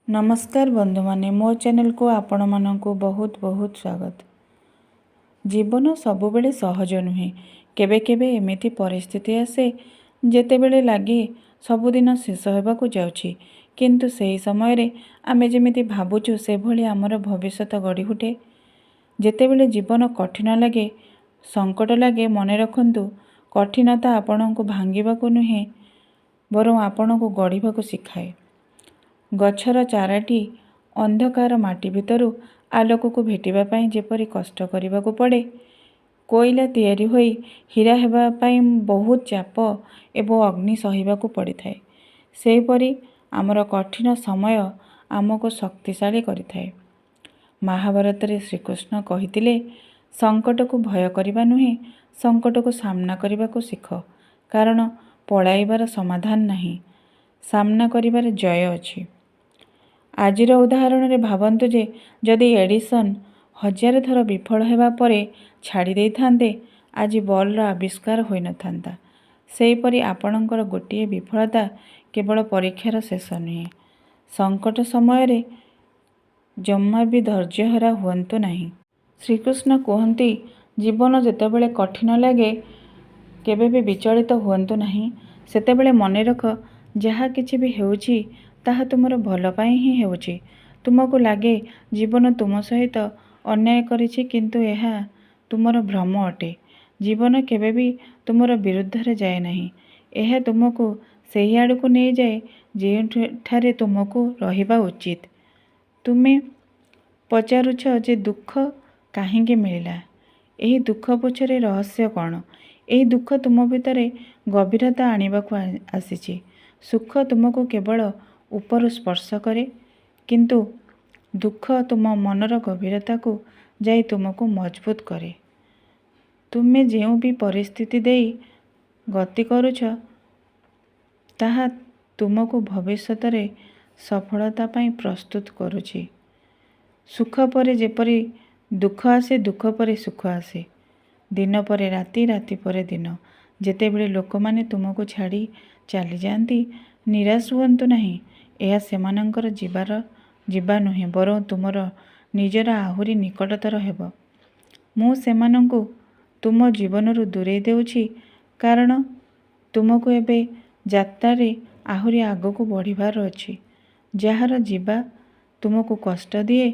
नमस्कार बंधु माने मो चैनल को आपण मानक बहुत बहुत स्वागत। जीवन सबुबले सहज नुहे, केबे केबे एमिति परिस्थिति आसे जेतेबेले लागे सबुदिन शेष होबाकू जाउछि, किंतु सेही समय रे आमे जेमिति भाबुछु से भली आमर भविष्यत गढ़ी उठे। जेतेबेले जीवन कठिन लगे, संकट लगे, मने रखंतु कठिनता आपणको भांगिबाकू नुहे बरं आपणको गढ़िबाकू शिखाए। गछर चाराटी अंधकार माटी भितरु आलोक को भेटिबा पाई जेपरी कष्ट करिबाकू पड़े, कोईला तैयारी होई हीरा हेबा पाई बहुत चाप एवं अग्नि सहिबाकू पड़िथाए। सेहीपरि आमर कठिन समय आमको शक्तिशाली करिथाए। महाभारत रे श्रीकृष्ण कहितिले, संकट को भय करिबा नुहे, संकट को सामना करिबाकू शिख, कारण पलाइबार समाधान नहीं, सामना करिबार जय अछि। आजिर उदाहरण रे भावन्तु जे जदि एडिसन 1000 थर विफल हेबा परे छाड़ी देई थांते, आज बल्ब आविष्कार होई न थांता। सेहीपरि आपणकर गोटिए विफलता केवल परीक्षार शेष नुहे। संकट समय रे जम्मा भी धैर्यहरा हुअन्तु नहीं। श्रीकृष्ण कहती, जीवन जेतेबेले कठिन लगे केबे भी विचलित हुअन्तु नहीं। सेतेबेले मने रख, जहा किछि भी हेउछि ताहा तुमर भल पाई ही हेउछि। तुमको लागे जीवन तुम सहित अन्याय करिछि, किंतु एहा तुमर भ्रम अटे। जीवन केबे भी तुमर विरुद्ध रे जाए नहीं, एहा तुमको सेही आड़कू नहीं जाए जेठारे तुमको रहिबा उचित। तुमे पचारुछ जे दुख काहींके मिलिला, एही दुख पछरे रहस्य कौन? एही दुख तुम भितरे गभीरता आनिबाकू आसीछि। सुख तुमको केवल ऊपर स्पर्श करे, किंतु दुख तुम मनर गभीरता को जाई तुमको मजबूत करे। तुमे जेउ भी परिस्थिति देई गति करुछ, ताहा तुमको भविष्यत रे सफलता पाई प्रस्तुत करुछि। सुख परे जेपरी दुख आसे, दुख परे सुख आसे, दिन परे राति, राति परे दिन। जेतेबेले लोक माने तुमको छाड़ी चली जाती, निराश हुअन्तु नहीं। यह सेमानंकर जीवा नुहे, बरं तुमर निजर आहुरी निकटतर हेब। मु सेमानंकु तुम जीवनरु दूरेई देउछि, कारण तुमको एबे यात्रारे आहुरी आगको बढ़िबार अछि। जहार जीवा तुमको कष्ट दिए,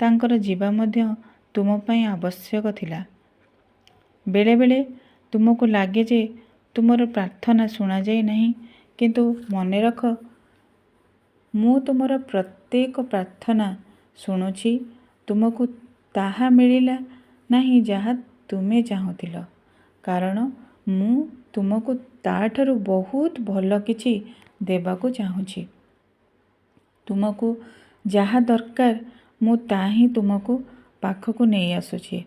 तांकर जीवा मध्य तुम पाई आवश्यक थिला। बेले बेले तुमको लागे जे तुमर प्रार्थना सुना जाए नहीं, किंतु मने रख, मु तुमर प्रत्येक प्रार्थना शुणुछि। तुमको ताहा मिलिला नहीं जहा तुमे चाहुथिल, कारण मु तुमको ताठारु बहुत भल किछि देबाकू चाहुछि। तुमको जहा दरकार मु ताही तुमको पाखकू नहीं आसुछि।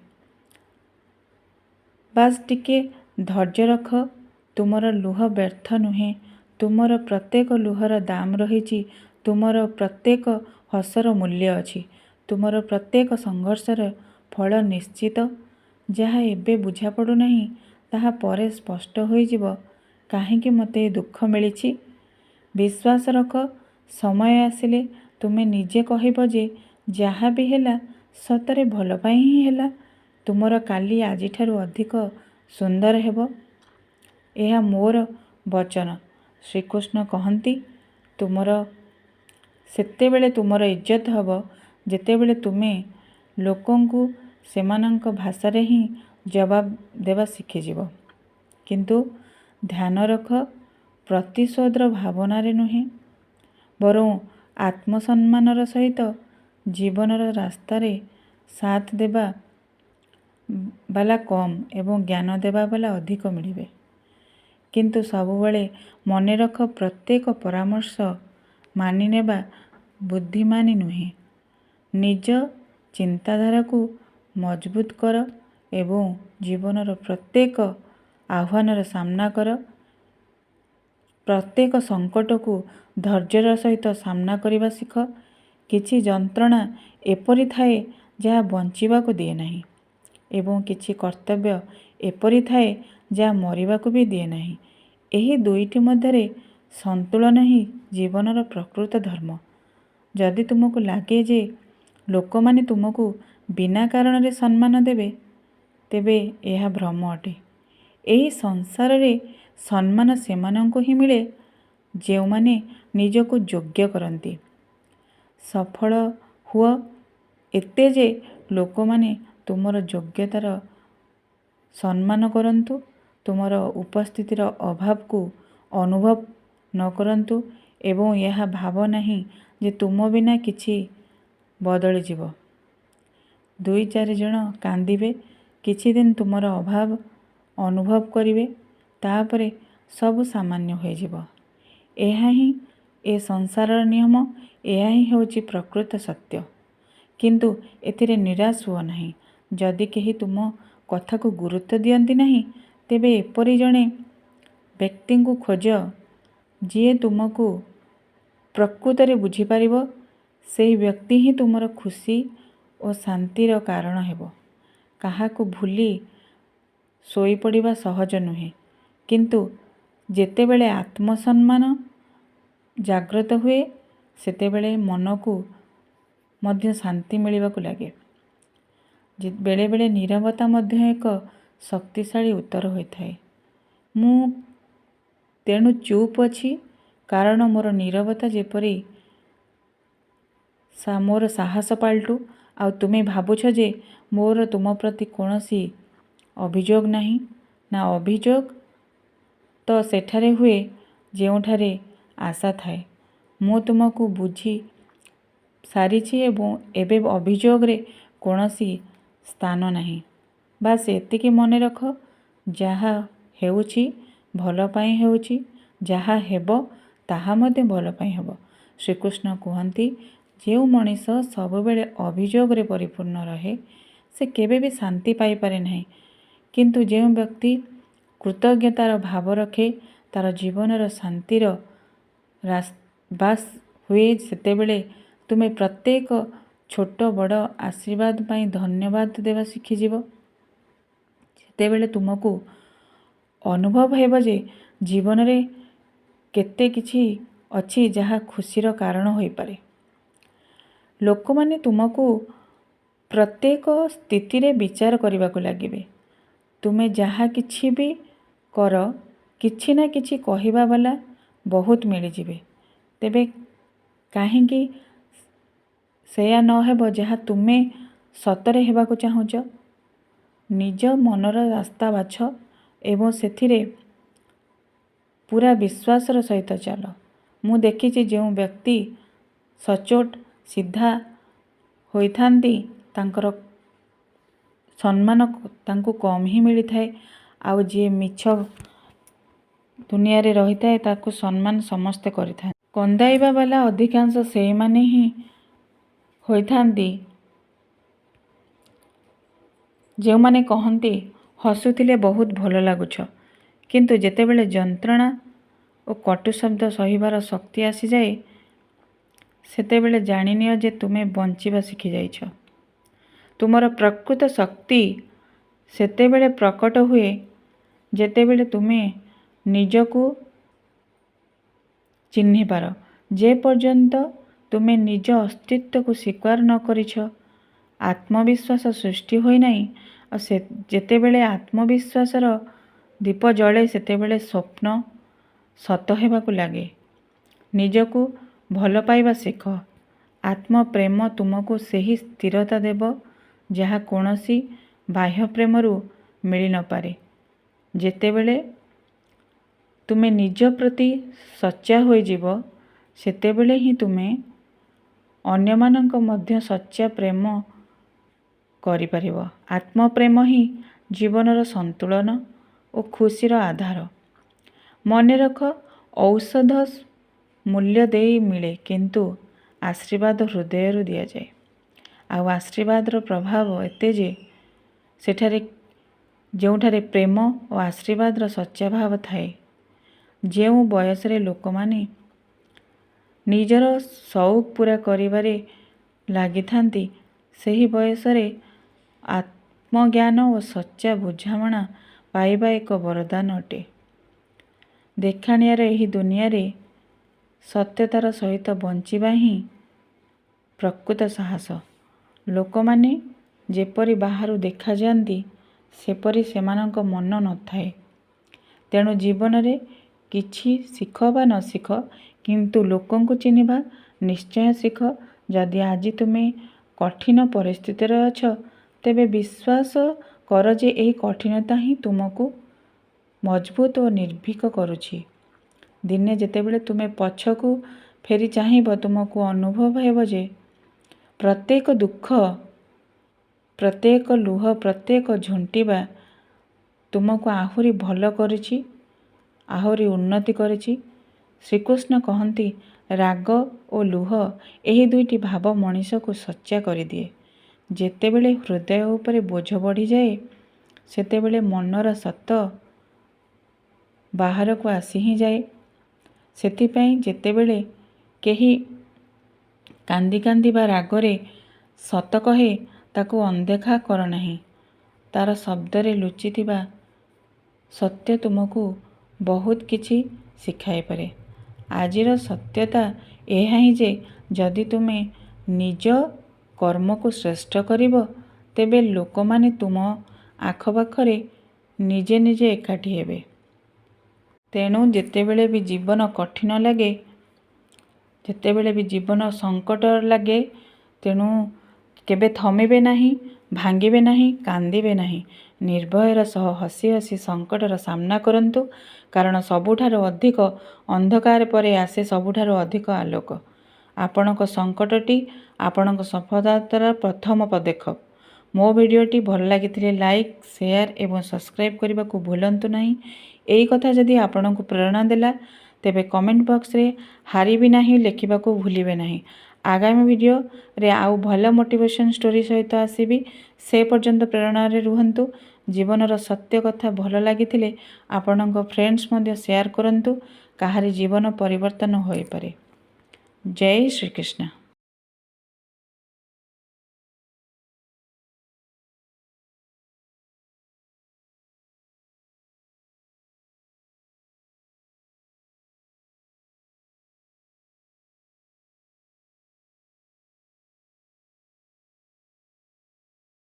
बास टिके धैर्य रख, तुमर लुह व्यर्थ नुहे। तुमर प्रत्येक लुहर दाम रहिछि, तुमर प्रत्येक हसर मूल्य अछि, तुमर प्रत्येक संघर्षर फल निश्चित। जहा एबे बुझा पड़ु नहीं, ताहा परे स्पष्ट होइजिब काहींकि मते दुख मिलिछि। विश्वास रख, समय आसिले तुमे निजे कहिब जे जहा भी हेला सतरे भल पाई ही हेला। तुमर काली आजिठारु अधिक सुंदर हेब, एहा मोर वचन। श्रीकृष्ण कहती, तुमर सेतेबेले तुमर इज्जत हब जेतेबेले तुमे लोकंकु सेमानंक भाषारे ही जवाब देवा शिखिजिब। किंतु ध्यान रख, प्रतिशोधर भावनारे नुहे, बरं आत्मसम्मानर सहित जीवनर रास्तारे साथ देवा बाला कम एवं ज्ञान देवा बाला अधिक मिलिबे। किंतु सबुबले मने रख, प्रत्येक परामर्श मानि नेबा बुद्धिमानी नुहे। निज चिंताधारा को मजबूत कर एवं जीवनर प्रत्येक आह्वानर सामना कर। प्रत्येक संकट को धैर्यर सहित सामना करने शिख। किछि जंत्रणा एपरि थाए जहा बंचिबाकू दिए नहीं, एवं किछि कर्तव्य एपरि थाए जहा मरिबाकू भी दिए नहीं। एही दुईटी मध्यरे संतुलन ही जीवनर प्रकृत धर्म। ଯଦି ତୁମକୁ ଲାଗେ ଯେ ଲୋକମାନେ ତୁମକୁ ବିନା କାରଣରେ ସମ୍ମାନ ଦେବେ, ତେବେ ଏହା ଭ୍ରମ ଅଟେ। ଏହି ସଂସାରରେ ସମ୍ମାନ ସେମାନଙ୍କୁ ହିଁ ମିଳେ ଯେଉଁମାନେ ନିଜକୁ ଯୋଗ୍ୟ କରନ୍ତି। ସଫଳ ହୁଅ ଏତେ ଯେ ଲୋକମାନେ ତୁମର ଯୋଗ୍ୟତାର ସମ୍ମାନ କରନ୍ତୁ, ତୁମର ଉପସ୍ଥିତିର ଅଭାବକୁ ଅନୁଭବ ନ କରନ୍ତୁ ଏବଂ ଏହା ଭାବ ନାହିଁ ଯେ ତୁମ ବିନା କିଛି ବଦଳିଯିବ। 2-4 ଜଣ କାନ୍ଦିବେ, କିଛି ଦିନ ତୁମର ଅଭାବ ଅନୁଭବ କରିବେ, ତାପରେ ସବୁ ସାମାନ୍ୟ ହୋଇଯିବ। ଏହା ହିଁ ଏ ସଂସାରର ନିୟମ, ଏହା ହିଁ ହେଉଛି ପ୍ରକୃତ ସତ୍ୟ। କିନ୍ତୁ ଏଥିରେ ନିରାଶ ହୁଅ ନାହିଁ। ଯଦି କେହି ତୁମ କଥାକୁ ଗୁରୁତ୍ୱ ଦିଅନ୍ତି ନାହିଁ, ତେବେ ଏପରି ଜଣେ ବ୍ୟକ୍ତିଙ୍କୁ ଖୋଜ ଯିଏ ତୁମକୁ ପ୍ରକୃତରେ ବୁଝିପାରିବ। ସେହି ବ୍ୟକ୍ତି ହିଁ ତୁମର ଖୁସି ଓ ଶାନ୍ତିର କାରଣ ହେବ। କାହାକୁ ଭୁଲି ଶୋଇପଡ଼ିବା ସହଜ ନୁହେଁ, କିନ୍ତୁ ଯେତେବେଳେ ଆତ୍ମସମ୍ମାନ ଜାଗ୍ରତ ହୁଏ, ସେତେବେଳେ ମନକୁ ମଧ୍ୟ ଶାନ୍ତି ମିଳିବାକୁ ଲାଗେ। ବେଳେବେଳେ ନୀରବତା ମଧ୍ୟ ଏକ ଶକ୍ତିଶାଳୀ ଉତ୍ତର ହୋଇଥାଏ। ମୁଁ ତେଣୁ ଚୁପ୍ ଅଛି, କାରଣ ମୋର ନୀରବତା ଯେପରି ମୋର ସାହସ ପାଲଟୁ। ଆଉ ତୁମେ ଭାବୁଛ ଯେ ମୋର ତୁମ ପ୍ରତି କୌଣସି ଅଭିଯୋଗ ନାହିଁ। ନା, ଅଭିଯୋଗ ତ ସେଠାରେ ହୁଏ ଯେଉଁଠାରେ ଆଶା ଥାଏ। ମୁଁ ତୁମକୁ ବୁଝି ସାରିଛି ଏବଂ ଏବେ ଅଭିଯୋଗରେ କୌଣସି ସ୍ଥାନ ନାହିଁ। ବାସ୍ ଏତିକି ମନେ ରଖ, ଯାହା ହେଉଛି ଭଲ ପାଇଁ ହେଉଛି, ଯାହା ହେବ ତାହା ମଧ୍ୟ ଭଲ ପାଇଁ ହେବ। ଶ୍ରୀକୃଷ୍ଣ କୁହନ୍ତି, ଯେଉଁ ମଣିଷ ସବୁବେଳେ ଅଭିଯୋଗରେ ପରିପୂର୍ଣ୍ଣ ରହେ, ସେ କେବେ ବି ଶାନ୍ତି ପାଇପାରେ ନାହିଁ। କିନ୍ତୁ ଯେଉଁ ବ୍ୟକ୍ତି କୃତଜ୍ଞତାର ଭାବ ରଖେ, ତାର ଜୀବନର ଶାନ୍ତିର ବାସ ହୁଏ। ସେତେବେଳେ ତୁମେ ପ୍ରତ୍ୟେକ ଛୋଟ ବଡ଼ ଆଶୀର୍ବାଦ ପାଇଁ ଧନ୍ୟବାଦ ଦେବା ଶିଖିଯିବ। ସେତେବେଳେ ତୁମକୁ ଅନୁଭବ ହେବ ଯେ ଜୀବନରେ କେତେ କିଛି ଅଛି ଯାହା ଖୁସିର କାରଣ ହୋଇପାରେ। ଲୋକମାନେ ତୁମକୁ ପ୍ରତ୍ୟେକ ସ୍ଥିତିରେ ବିଚାର କରିବାକୁ ଲାଗିବେ। ତୁମେ ଯାହା କିଛି ବି କର, କିଛି ନା କିଛି କହିବା ବାଲା ବହୁତ ମିଳିଯିବେ। ତେବେ କାହିଁକି ସେୟା ନ ହେବ ଯାହା ତୁମେ ସତରେ ହେବାକୁ ଚାହୁଁଛ? ନିଜ ମନର ରାସ୍ତା ବାଛ ଏବଂ ସେଥିରେ ପୁରା ବିଶ୍ୱାସର ସହିତ ଚାଲ। ମୁଁ ଦେଖିଛି ଯେଉଁ ବ୍ୟକ୍ତି ସଚ୍ଚୋଟ ସିଧା ହୋଇଥାନ୍ତି, ତାଙ୍କର ସମ୍ମାନ ତାଙ୍କୁ କମ୍ ହିଁ ମିଳିଥାଏ। ଆଉ ଯିଏ ମିଛ ଦୁନିଆରେ ରହିଥାଏ, ତାକୁ ସମ୍ମାନ ସମସ୍ତେ କରିଥାନ୍ତି। କନ୍ଦାଇବା ବାଲା ଅଧିକାଂଶ ସେଇମାନେ ହିଁ ହୋଇଥାନ୍ତି ଯେଉଁମାନେ କହନ୍ତି, ହସୁଥିଲେ ବହୁତ ଭଲ ଲାଗୁଛ। କିନ୍ତୁ ଯେତେବେଳେ ଯନ୍ତ୍ରଣା ଓ କଟୁ ଶବ୍ଦ ସହିବାର ଶକ୍ତି ଆସିଯାଏ, ସେତେବେଳେ ଜାଣିନିଅ ଯେ ତୁମେ ବଞ୍ଚିବା ଶିଖିଯାଇଛ। ତୁମର ପ୍ରକୃତ ଶକ୍ତି ସେତେବେଳେ ପ୍ରକଟ ହୁଏ ଯେତେବେଳେ ତୁମେ ନିଜକୁ ଚିହ୍ନିପାର। ଯେ ପର୍ଯ୍ୟନ୍ତ ତୁମେ ନିଜ ଅସ୍ତିତ୍ୱକୁ ସ୍ୱୀକାର ନ କରିଛ, ଆତ୍ମବିଶ୍ୱାସ ସୃଷ୍ଟି ହୋଇନାହିଁ। ଆଉ ଯେତେବେଳେ ଆତ୍ମବିଶ୍ୱାସର ଦୀପ ଜଳେ, ସେତେବେଳେ ସ୍ୱପ୍ନ ସତ ହେବାକୁ ଲାଗେ। ନିଜକୁ ଭଲ ପାଇବା ଶିଖ। ଆତ୍ମପ୍ରେମ ତୁମକୁ ସେହି ସ୍ଥିରତା ଦେବ ଯାହା କୌଣସି ବାହ୍ୟ ପ୍ରେମରୁ ମିଳିନପାରେ। ଯେତେବେଳେ ତୁମେ ନିଜ ପ୍ରତି ସଚ୍ଚା ହୋଇଯିବ, ସେତେବେଳେ ହିଁ ତୁମେ ଅନ୍ୟମାନଙ୍କ ମଧ୍ୟ ସଚ୍ଚା ପ୍ରେମ କରିପାରିବ। ଆତ୍ମପ୍ରେମ ହିଁ ଜୀବନର ସନ୍ତୁଳନ ଓ ଖୁସିର ଆଧାର। ମନେ ରଖ, ଔଷଧ ମୂଲ୍ୟ ଦେଇ ମିଳେ, କିନ୍ତୁ ଆଶୀର୍ବାଦ ହୃଦୟରୁ ଦିଆଯାଏ। ଆଉ ଆଶୀର୍ବାଦର ପ୍ରଭାବ ଏତେ ଯେ ଯେଉଁଠାରେ ପ୍ରେମ ଓ ଆଶୀର୍ବାଦର ସଚ୍ଚା ଭାବ ଥାଏ। ଯେଉଁ ବୟସରେ ଲୋକମାନେ ନିଜର ସଉକ ପୂରା କରିବାରେ ଲାଗିଥାନ୍ତି, ସେହି ବୟସରେ ଆତ୍ମଜ୍ଞାନ ଓ ସଚ୍ଚା ବୁଝାମଣା ପାଇବା ଏକ ବରଦାନ ଅଟେ। ଦେଖାଣିଆର ଏହି ଦୁନିଆରେ ସତ୍ୟତାର ସହିତ ବଞ୍ଚିବା ହିଁ ପ୍ରକୃତ ସାହସ। ଲୋକମାନେ ଯେପରି ବାହାରୁ ଦେଖାଯାଆନ୍ତି ସେପରି ସେମାନଙ୍କ ମନ ନଥାଏ। ତେଣୁ ଜୀବନରେ କିଛି ଶିଖ ବା ନ ଶିଖ, କିନ୍ତୁ ଲୋକଙ୍କୁ ଚିହ୍ନିବା ନିଶ୍ଚୟ ଶିଖ। ଯଦି ଆଜି ତୁମେ କଠିନ ପରିସ୍ଥିତିରେ ଅଛ, ତେବେ ବିଶ୍ୱାସ କର ଯେ ଏହି କଠିନତା ହିଁ ତୁମକୁ ମଜବୁତ ଓ ନିର୍ଭୀକ କରୁଛି। ଦିନେ ଯେତେବେଳେ ତୁମେ ପଛକୁ ଫେରି ଚାହିଁବ, ତୁମକୁ ଅନୁଭବ ହେବ ଯେ ପ୍ରତ୍ୟେକ ଦୁଃଖ, ପ୍ରତ୍ୟେକ ଲୁହ, ପ୍ରତ୍ୟେକ ଝୁଣ୍ଟିବା ତୁମକୁ ଆହୁରି ଭଲ କରିଛି, ଆହୁରି ଉନ୍ନତି କରିଛି। ଶ୍ରୀକୃଷ୍ଣ କହନ୍ତି, ରାଗ ଓ ଲୁହ ଏହି ଦୁଇଟି ଭାବ ମଣିଷକୁ ସଚ୍ଚା କରିଦିଏ। ଯେତେବେଳେ ହୃଦୟ ଉପରେ ବୋଝ ବଢ଼ିଯାଏ, ସେତେବେଳେ ମନର ସତ ବାହାରକୁ ଆସି ହିଁ ଯାଏ। ସେଥିପାଇଁ ଯେତେବେଳେ କେହି କାନ୍ଦି କାନ୍ଦି ବା ରାଗରେ ସତ କହେ, ତାକୁ ଅଣଦେଖା କର ନାହିଁ। ତାର ଶବ୍ଦରେ ଲୁଚିଥିବା ସତ୍ୟ ତୁମକୁ ବହୁତ କିଛି ଶିଖାଇପାରେ। ଆଜିର ସତ୍ୟତା ଏହା ହିଁ ଯେ ଯଦି ତୁମେ ନିଜ କର୍ମକୁ ଶ୍ରେଷ୍ଠ କରିବ, ତେବେ ଲୋକମାନେ ତୁମ ଆଖପାଖରେ ନିଜେ ନିଜେ ଏକାଠି ହେବେ। ତେଣୁ ଯେତେବେଳେ ବି ଜୀବନ କଠିନ ଲାଗେ, ଯେତେବେଳେ ବି ଜୀବନ ସଙ୍କଟ ଲାଗେ, ତେଣୁ କେବେ ଥମିବେ ନାହିଁ, ଭାଙ୍ଗିବେ ନାହିଁ, କାନ୍ଦିବେ ନାହିଁ। ନିର୍ଭୟର ସହ ହସି ହସି ସଙ୍କଟର ସାମ୍ନା କରନ୍ତୁ। କାରଣ ସବୁଠାରୁ ଅଧିକ ଅନ୍ଧକାର ପରେ ଆସେ ସବୁଠାରୁ ଅଧିକ ଆଲୋକ। ଆପଣଙ୍କ ସଙ୍କଟଟି ଆପଣଙ୍କ ସଫଳତାର ପ୍ରଥମ ପଦକ୍ଷେପ। ମୋ ଭିଡ଼ିଓଟି ଭଲ ଲାଗିଥିଲେ ଲାଇକ୍, ସେୟାର ଏବଂ ସବସ୍କ୍ରାଇବ୍ କରିବାକୁ ଭୁଲନ୍ତୁ ନାହିଁ। ଏହି କଥା ଯଦି ଆପଣଙ୍କୁ ପ୍ରେରଣା ଦେଲା, ତେବେ କମେଣ୍ଟ ବକ୍ସରେ ହାରିବି ନାହିଁ ଲେଖିବାକୁ ଭୁଲିବେ ନାହିଁ। ଆଗାମୀ ଭିଡ଼ିଓରେ ଆଉ ଭଲ ମୋଟିଭେସନ୍ ଷ୍ଟୋରି ସହିତ ଆସିବି। ସେ ପର୍ଯ୍ୟନ୍ତ ପ୍ରେରଣାରେ ରୁହନ୍ତୁ। ଜୀବନର ସତ୍ୟ କଥା ଭଲ ଲାଗିଥିଲେ ଆପଣଙ୍କ ଫ୍ରେଣ୍ଡସ୍ ମଧ୍ୟ ସେୟାର କରନ୍ତୁ। କାହାରି ଜୀବନ ପରିବର୍ତ୍ତନ ହୋଇପାରେ। ଜୟ ଶ୍ରୀକୃଷ୍ଣ।